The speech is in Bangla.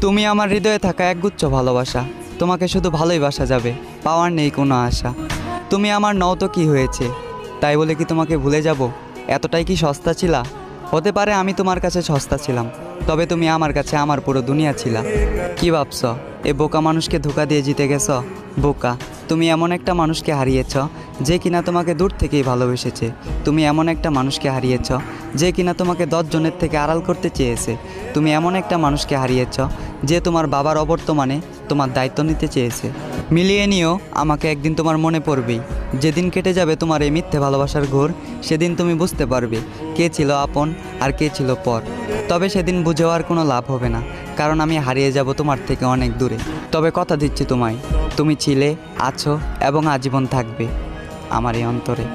তুমি আমার হৃদয়ে থাকা একগুচ্ছ ভালোবাসা, তোমাকে শুধু ভালোই বাসা যাবে, পাওয়ার নেই কোনো আশা। তুমি আমার নও তো কী হয়েছে, তাই বলে কি তোমাকে ভুলে যাব? এতটাই কি সস্তা ছিলা? হতে পারে আমি তোমার কাছে সস্তা ছিলাম, তবে তুমি আমার কাছে আমার পুরো দুনিয়া ছিলা। কি ভাবছ, এ বোকা মানুষকে ধোকা দিয়ে জিতে গেছ? বোকা, তুমি এমন একটা মানুষকে হারিয়েছ যে কিনা তোমাকে দূর থেকেই ভালোবেসেছে। তুমি এমন একটা মানুষকে হারিয়েছ যে কিনা তোমাকে 10 জনের থেকে আড়াল করতে চেয়েছে। তুমি এমন একটা মানুষকে হারিয়েছ যে তোমার বাবার অবর্তমানে তোমার দায়িত্ব নিতে চেয়েছে। মিলিয়ে নিও, আমাকে একদিন তোমার মনে পড়বেই। যেদিন কেটে যাবে তোমার এই মিথ্যে ভালোবাসার ঘোর, সেদিন তুমি বুঝতে পারবে কে ছিল আপন আর কে ছিল পর। তবে সেদিন বুঝেও আর কোনো লাভ হবে না, কারণ আমি হারিয়ে যাব তোমার থেকে অনেক দূরে। তবে কথা দিচ্ছি তোমায়, তুমি ছিলে, আছো এবং আজীবন থাকবে আমার এই অন্তরে।